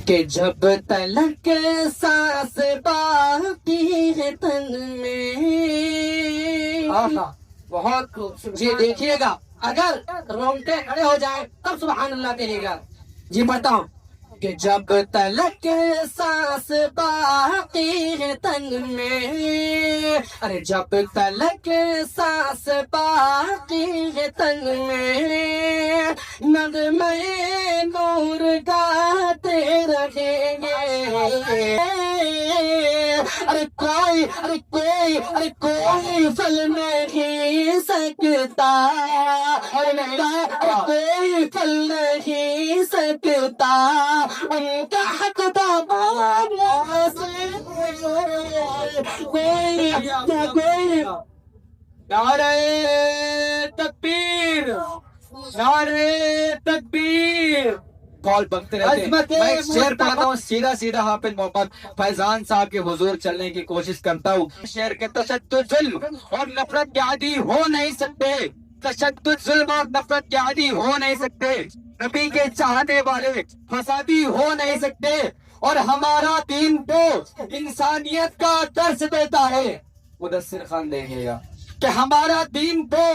کہ جب تلک سانس باقی ہے تن میں. بہت خوبصورت. جی دیکھیے گا اگر رونگٹے کھڑے ہو جائیں تب سبحان اللہ کہیے گا. جی بتاؤں کہ جب تلک سانس باقی ہے تن میں. ارے جب تلک سانس باقی ہے تن میں نغمے نور گاتے رہیں گے. ارے کوئی پھل نہیں سکتا. کوئی پھل نہیں سکتا ان کا حق دامن سے. کوئی نعرہ تکبیر، نعرہ تکبیر. کال بکتے رہتے ہیں. میں ایک شعر پڑھتا ہوں سیدھا سیدھا حافظ محمد فیضان صاحب کے حضور چلنے کی کوشش کرتا ہوں. شعر کے تشدد ظلم اور نفرت کے عادی ہو نہیں سکتے. تشدد ظلم اور نفرت کے عادی ہو نہیں سکتے. نبی کے چاہنے والے فسادی ہو نہیں سکتے. اور ہمارا دین تو انسانیت کا درس دیتا ہے. مدثر خان دیکھیے گا کہ ہمارا دین تو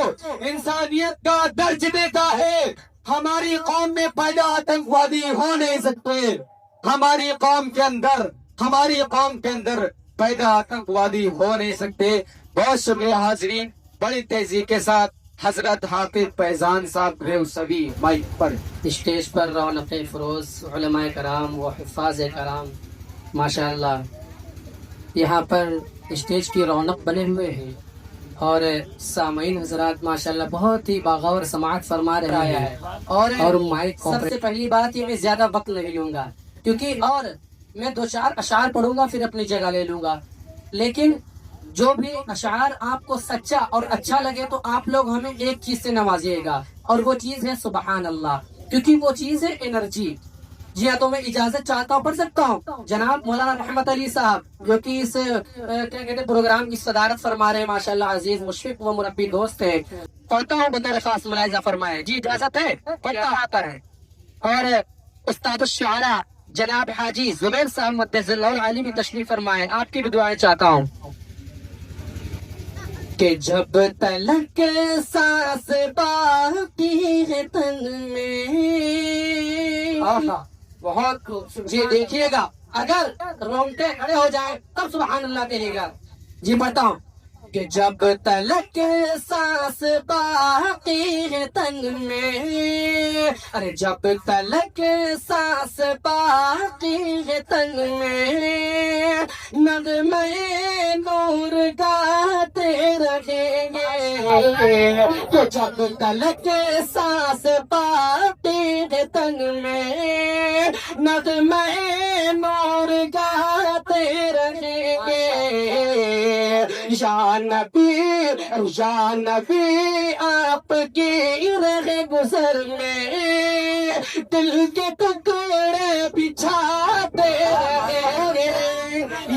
انسانیت کا درج دیتا ہے. ہماری قوم میں پیدا آتنکوادی ہو نہیں سکتے. ہماری قوم کے اندر پیدا آتنکوادی ہو نہیں سکتے. بہت شکریہ حاضرین. بڑی تیزی کے ساتھ حضرت حافظ فیضان صاحب ریوسوی مائک پر. اسٹیج پر رونق فروز علماء کرام و حفاظ کرام ماشاءاللہ یہاں پر اسٹیج کی رونق بنے ہوئے ہیں اور سامعین حضرات ماشاءاللہ بہت ہی باغور سماعت فرما رہے ہیں. اور مائک سب سے پہلی بات یہ میں زیادہ وقت نہیں لوں گا کیونکہ اور میں 2-4 اشعار پڑھوں گا پھر اپنی جگہ لے لوں گا. لیکن جو بھی اشعار آپ کو سچا اور اچھا لگے تو آپ لوگ ہمیں ایک چیز سے نوازیے گا اور وہ چیز ہے سبحان اللہ، کیونکہ وہ چیز ہے انرجی. جی ہاں تو میں اجازت چاہتا ہوں پڑھ سکتا ہوں. جناب مولانا رحمت علی صاحب جو کہ اس کیا کہتے ہیں پروگرام کی صدارت فرما رہے ہیں ماشاءاللہ عزیز مشفق و مربی دوست ہیں. پڑھتا ہوں بندہ خاص ملاحظہ فرمائے. جی اجازت ہے پڑھتا آتا ہے. اور استاد الشعراء جناب حاجی زبیر صاحب مدثر اللہ العالی بھی تشریف فرمائے. آپ کی بھی دعائیں چاہتا ہوں. کہ جب تلک سانس باقی ہے تن میں. بہت خوبصورت. جی دیکھیے گا اگر رونگٹے کھڑے ہو جائیں تب سبحان اللہ کہیے گا. جی بتاؤں کہ جب تلک سانس باقی ہے تن میں. ارے جب تلک سانس باقی ہے تن میں نغمے نور گاتے رہیں گے. تو جب تلک سانس باقی ہے تن میں نغمے نور گاتے رہیں گے. یا نبی آپ کی رہ گزر میں دل کے ٹکڑے بچھاتے رہیں گے.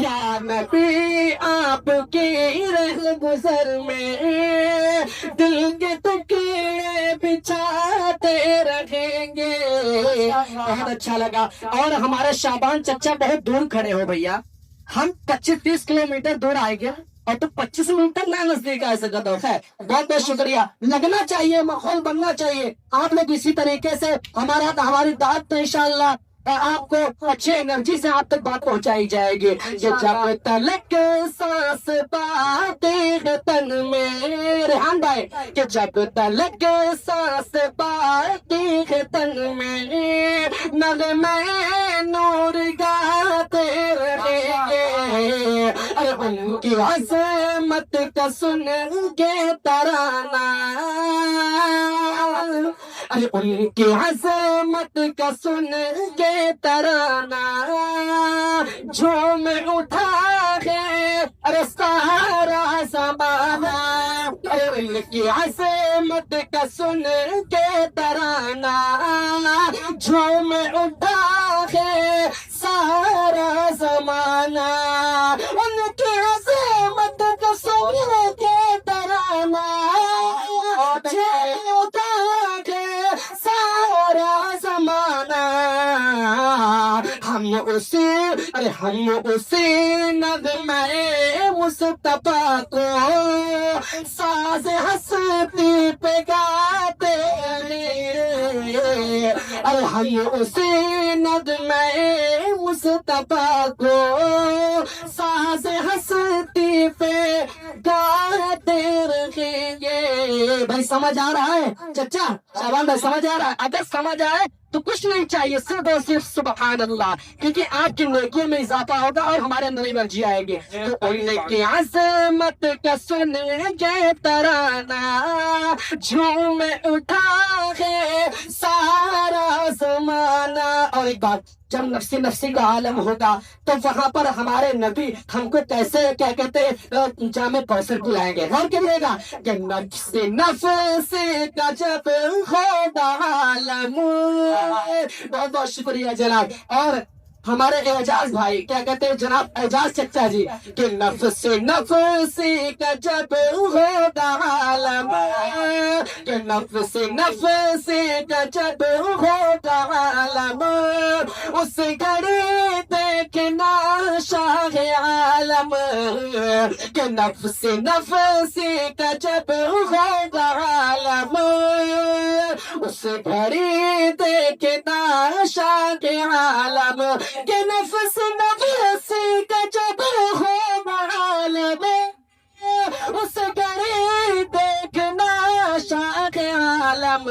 یا نبی آپ کی رہ گزر میں دل کے ٹکڑے بچھاتے رہیں گے. بہت اچھا لگا. اور ہمارے شعبان چچا بہت دور کھڑے ہو بھیا. ہم 25-30 کلومیٹر دور آئے گے اور تو 25 منٹ نہ نزدیک ایسے قدر ہے. بہت بہت شکریہ. لگنا چاہیے، ماحول بننا چاہیے. آپ لوگ اسی طریقے سے ہماری دعوت میں انشاءاللہ آپ کو اچھے انرجی سے آپ تک بات پہنچائی جائے گی. جب تلک سانس باقی ہے تن میں. ریحان بھائی کہ جب تلک سانس باقی ہے تن میں نغمے نور گاتے رہیں گے. ان کی عظمت کا سن کے ترانہ. ان کی عظمت کا سن کے ترانہ جھوم اٹھا ہے ارے سارا زمانہ. ان کی عظمت کا سن کے ترانہ جھوم اٹھا ہے سارا زمانہ. ان کی عظمت کا سن کے ترانہ جھوم اٹھا ہے سارا زمانہ. ہم اسے نغمے مصطفیٰ کو ساز ہستی پہ گاتے ہیں، اور ہم اسے نغمے مصطفیٰ کو ساز ہستی پہ گاتے رہیں گے۔ بھائی سمجھ آ رہا ہے چچا شعبان بھائی؟ سمجھ آ رہا ہے؟ اگر سمجھ آئے تو کچھ نہیں چاہیے، صرف اور صرف سبحان اللہ، کیونکہ آپ کی نیکیوں میں اضافہ ہوگا اور ہمارے اندر انرجی آئے گی۔ تو ان کی عظمت کا سن کے ترانہ جھوم اٹھا ہے سارا زمانہ۔ اور ایک بات، جب نفسی نفسی کا عالم ہوگا تو وہاں پر ہمارے نبی ہم کو کیسے کیا کہتے ہیں جامع کوثر پلائیں گے۔ غور کریے گا کہ نفسی نفسی کا جب ہوگا عالم۔ بہت بہت شکریہ جناب۔ اور ہمارے اعجاز بھائی کیا کہتے ہیں جناب اعجاز چچا جی کہ نفسی نفسی کا جب ہوگا عالم، کہ نفسی نفسی کا جب ہوگا عالم، اس گھڑی دیکھنا شاہ عالم، کہ نفسی نفسی کا جب ہوگا عالم، اس گھڑی دیکھنا شاہ عالم، کہ نفس نفسی کا جب ہوگا عالم، اس گھڑی دیکھنا شاہ عالم،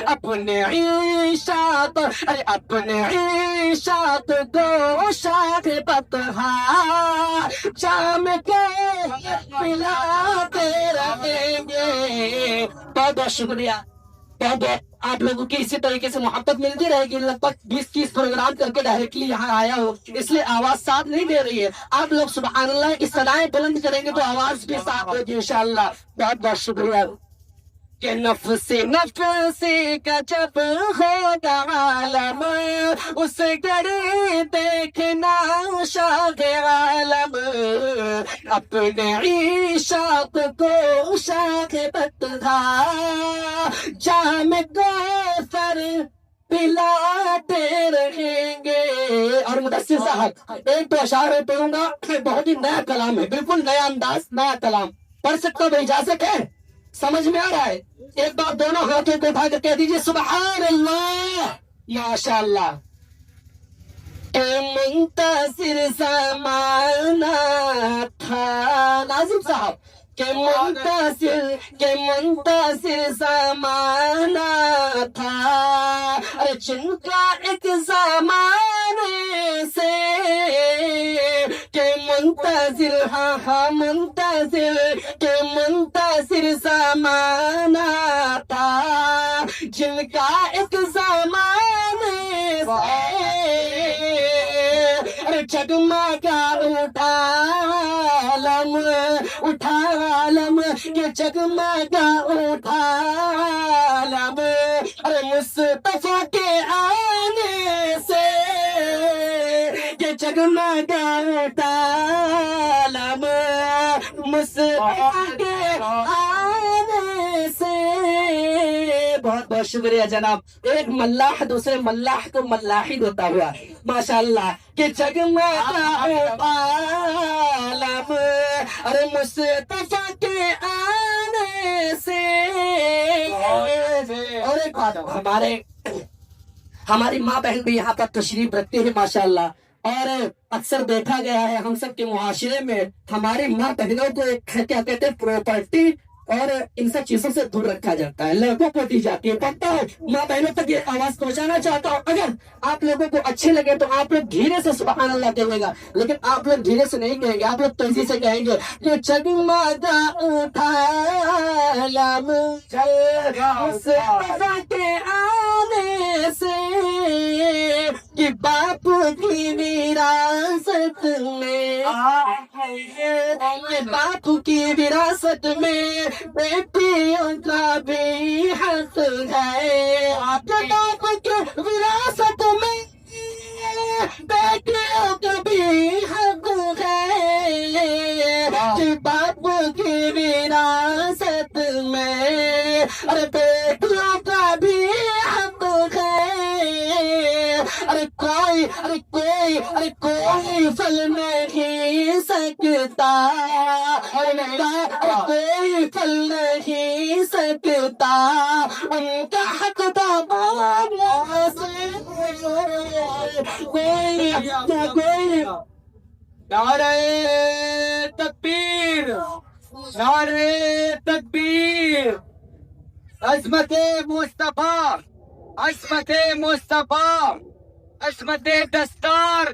اپنے عیشات اپنے عیشات کو شاہ بطحا جام کے پلاتے رہیں گے۔ بہت بہت شکریہ۔ آپ لوگوں کی اسی طریقے سے محبت ملتی رہے گی۔ لگ بھگ 20-30 پروگرام کر کے ڈائریکٹلی یہاں آیا ہو، اس لیے آواز ساتھ نہیں دے رہی ہے۔ آپ لوگ سبحان اللہ کی صدائیں بلند کریں گے تو آواز بھی ساتھ ہوگی انشاءاللہ۔ بہت بہت شکریہ۔ کہ نفسی نفسی کا جب ہوگا عالم، اس گھڑی دیکھنا شاہ عالم، اپنے عیشات کو شاہ بطحا جام کوثر پلاتے رہیں گے۔ اور مدثر صاحب ایک تو اشعار پڑھوں گا، بہت ہی نیا کلام ہے، بالکل نیا انداز، نیا کلام پڑھ سکتا ہوں؟ اجازت ہے؟ سمجھ میں آ رہا ہے؟ ایک بار دونوں ہاتھوں کو اٹھا کر کہہ دیجیے سبحان اللہ۔ ماشاء اللہ۔ کہ منتصر زمانہ تھا، ناظم صاحب کہ منتصر زمانہ تھا، ارے جن کا ایک زمانے سے کہ منتظر ہاں منتظر کہ منتصر زمانہ تھا، جن کا ایک زمانے سے جگمگا اٹھا عالم کہ جگمگا اٹھا عالم، ارے مصطفیٰ کے آنے سے کہ جگمگا اٹھا عالم، مصطفیٰ کے آنے سے۔ بہت بہت شکریہ جناب۔ ایک ملاح دوسرے ملاح کو ملاحد ہوتا ہوا ماشاءاللہ کہ جگمگا عالم، ارے مصطفیٰ کے آنے سے۔ اور ایک بات، ہماری ماں بہن بھی یہاں پر تشریف رکھتے ہیں ماشاءاللہ، اور اکثر دیکھا گیا ہے ہم سب کے معاشرے میں ہماری ماں بہنوں کو کیا کہتے ہیں پراپرٹی اور ان سب چیزوں سے دور رکھا جاتا ہے، لڑکوں کو دی جاتی ہے۔ پتہ ہے ماں بہنوں تک یہ آواز پہنچانا چاہتا ہوں، اگر آپ لوگوں کو اچھے لگے تو آپ لوگ دھیرے سے سبحان اللہ کہے گا، لیکن آپ لوگ دھیرے سے نہیں کہیں گے، آپ لوگ تیزی سے کہیں گے کہ جگمگا اٹھا عالم مصطفیٰ کے آنے سے، کہ باپ کی وراثت میں باپ کی وراثت میں بیٹیوں کا بھی حق ہے، باپ کی وراثت میں بیٹیوں کا بھی حق ہے، کہ باپ کی وراثت میں ارے بیٹیوں کا بھی حق ہے، ارے کوئی پھل نہیں سکتا، کوئی پھل نہیں سکتا ان کا حق داموں سے، کوئی نعرہ تکبیر، نعرہ تکبیر، عظمت مصطفیٰ، عظمت مصطفیٰ، عظمت دستار،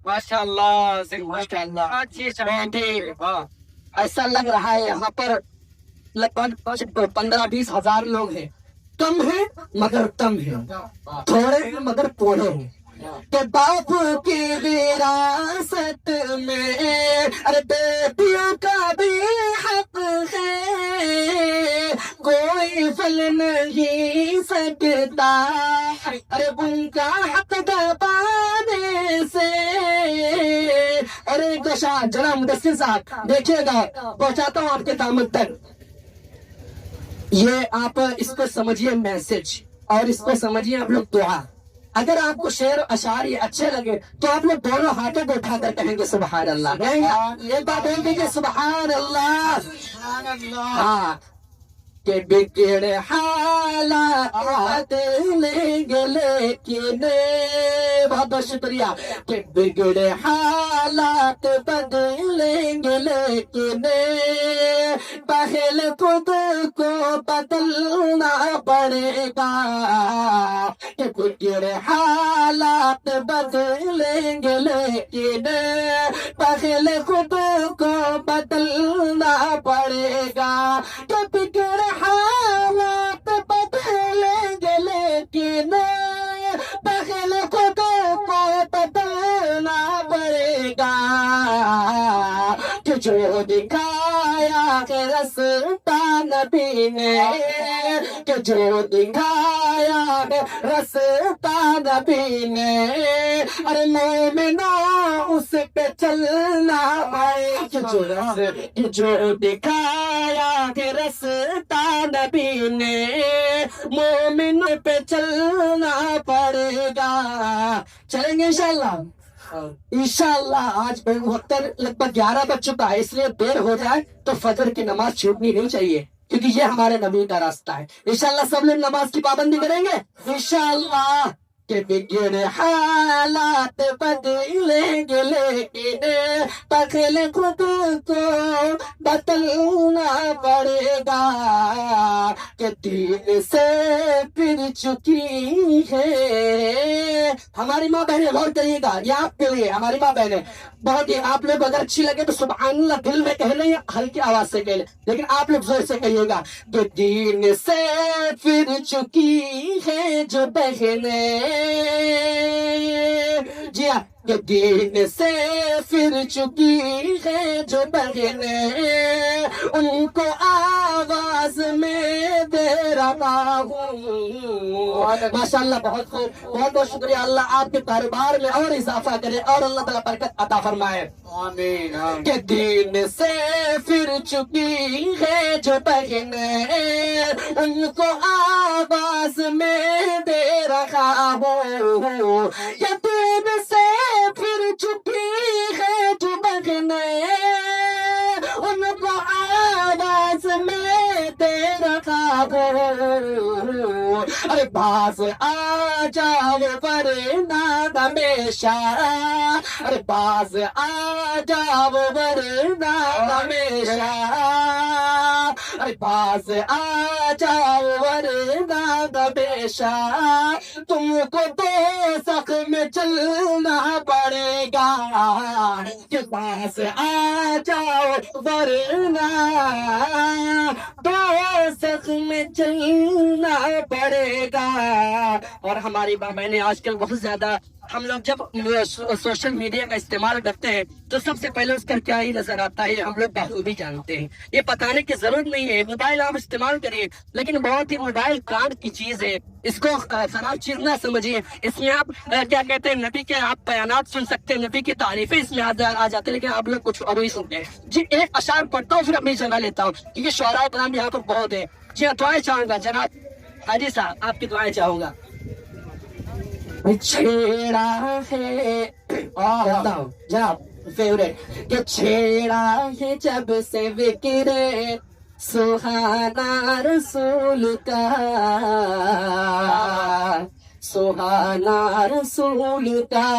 ماشاء اللہ ماشاء اللہ اچھی بیٹھے، ایسا لگ رہا ہے یہاں پر لگ بھگ 15-20 ہزار لوگ ہیں، کم ہیں مگر تم ہیں، تھوڑے ہیں مگر پوڑے ہیں، کہ باپ کی وراثت میں ارے بیٹیوں کا بھی حق ہے، کوئی پھل نہیں سکتا ارے ان کا حق دبانے سے۔ ارے جناب مدثر صاحب دیکھیے گا، پہنچاتا ہوں آپ کے دامن تک، یہ آپ اس کو سمجھیے میسج، اور اس کو سمجھیے آپ لوگ دعا۔ اگر آپ کو شعر و اشعار یہ اچھے لگے تو آپ لوگ دونوں ہاتھوں کو اٹھا کر کہیں گے سبحان اللہ، یہ بات بول دیجیے سبحان اللہ۔ ہاں کہ بگڑے حالات لیں گے لیکن، بہت بہت شکریہ، کہ بگڑے حالات بدلیں گے لیکن پہلے خود کو بدلنا پڑے گا، کہ بگڑے حالات بدلیں گے لیکن پہلے خود کو بدلنا پڑے گا، کہ بگڑے حالات بدلیں گے لیکن پہلے خود کو بدلنا پڑے گا، کہ جو دکھایا کہ رستہ نبی نے، کہ جو دکھایا کہ رستہ نبی نے، ارے مومنو اس پہ چلنا ہے، کہ جو دکھایا کہ رستہ نبی نے، مومن پہ چلنا پڑے گا۔ چلیں گے انشاءاللہ، انشاءاللہ۔ آج وقت لگ بھگ 11 بج چکا ہے، اس لیے دیر ہو جائے تو فجر کی نماز چھوٹنی نہیں چاہیے، کیونکہ یہ ہمارے نبی کا راستہ ہے۔ انشاءاللہ سب لوگ نماز کی پابندی کریں گے انشاءاللہ، کہ بگڑے حالات بدلیں گے لیکن پہلے خود کو بدلنا پڑے گا، کہ دین سے پھر چکی ہے ہماری ماں بہنیں، غور کریے گا، یہ آپ کے لیے ہماری ماں بہنیں بہت ہی، آپ لوگ اگر اچھی لگے تو سبحان اللہ دل میں کہہ لیں یا ہلکی آواز سے کہہ لیں، لیکن آپ لوگ زور سے کہیے گا، کہ دین سے پھر چکی ہے جو بہنیں، جی ہاں، کہ دین سے پھر چکی ہے جو بہنیں، ان کو آواز میں دے رہا ہوں۔ ماشاءاللہ بہت خوب، بہت بہت شکریہ، اللہ آپ کے کاروبار میں اور اضافہ کرے اور اللہ تعالیٰ برکت عطا فرمائے، آمین۔ کہ دین سے پھر چکی ہے جو بہنیں، ان کو آواز میں دے رہا ہوں، کہ دین سے پھر چکی ہے جو بہنیں، ان کو آواز میں دے رہا ہوں، ارے باز آ جاؤ ورنہ ہمیشہ، ارے باز آ جاؤ ورنہ ہمیشہ، ارے باز آ جاؤ ورنہ ہمیشہ، تم کو دوزخ میں چلنا پڑے گا، کہ باز آ جاؤ ورنہ دوزخ میں چلنا پڑے گا۔ اور ہماری ماں بہنیں آج کل بہت زیادہ، ہم لوگ جب سوشل میڈیا کا استعمال کرتے ہیں تو سب سے پہلے اس کا کیا ہی نظر آتا ہے ہم لوگ بخوبی جانتے ہیں، یہ بتانے کی ضرورت نہیں ہے، موبائل آپ استعمال کریے لیکن بہت ہی موبائل کام کی چیز ہے، اس کو خراب چیز نہ سمجھیے، اس میں آپ کیا کہتے ہیں نبی کے آپ بیانات سن سکتے ہیں، نبی کی تعریفیں اس میں آ جاتے ہیں، لیکن آپ لوگ کچھ اور ہی سنتے ہیں۔ جی ایک اشعار پڑھتا ہوں پھر اپنی جگہ لیتا ہوں کیونکہ شعراء کرام یہاں پر بہت ہے۔ جی دعائیں چاہوں گا جناب حاجی صاحب، آپ کی دعائیں چاہوں گا۔ چھیڑا ہے کہتا ہوں جناب فیوریٹ کہ چھیڑا ہے جب سے وکرے سہانا رسول کا سہانا رسول کا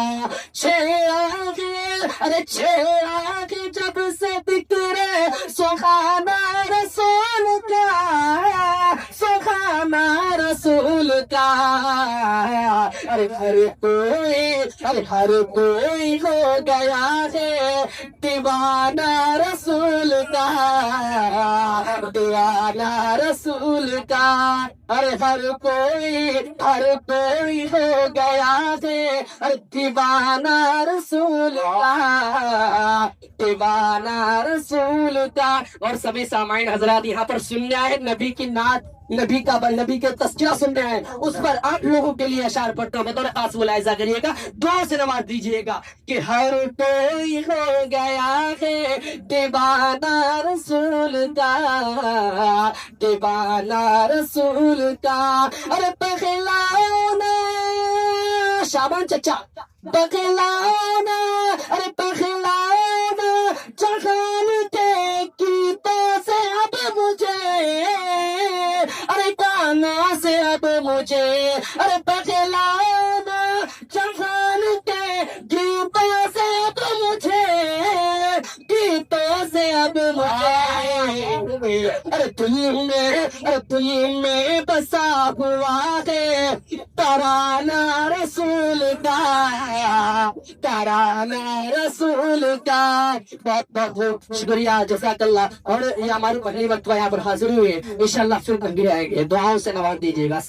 چھیڑا ہے ارے چھیڑا ہے جب سے وکرے سہانا رسول کا سہانا رسول کا ارے ہر کوئی ہو گیا ہے دیوانہ رسول کا دیوانہ رسول کا ارے ہر کوئی ہو گیا ہے دیوانہ رسول کا دیوانہ رسول کا. اور سبھی سامعین حضرات یہاں پر سننا ہے نبی کی نعت نبی کے تذکرہ سن رہے ہیں اس پر آپ لوگوں کے لیے اشعار پڑھتا ہوں بطور خاص ملاحظہ کریے گا دعا سے نواز دیجیے گا کہ ہر کوئی ہو گیا ہے دیوانہ رسول کا دیوانہ رسول کا. ارے پخلاؤنا شابان چچا پخلاؤنا ارے پخلاؤنا جہان کے گیتوں سے اب مجھے ارے گانوں سے اب مجھے ارے پخلاؤنا جہان کے گیتوں سے اب مجھے گیتوں سے اب مجھے ارے تم میں بسا ہوا ہے ترانہ رسول کا ترانہ رسول کا. بہت بہت شکریہ جزاک اللہ. اور یہ ہمارے پہلی وقت یہاں پر حاضر ہوئے انشاءاللہ پھر آئیں گے دعاؤں سے نواز دیجیے گا.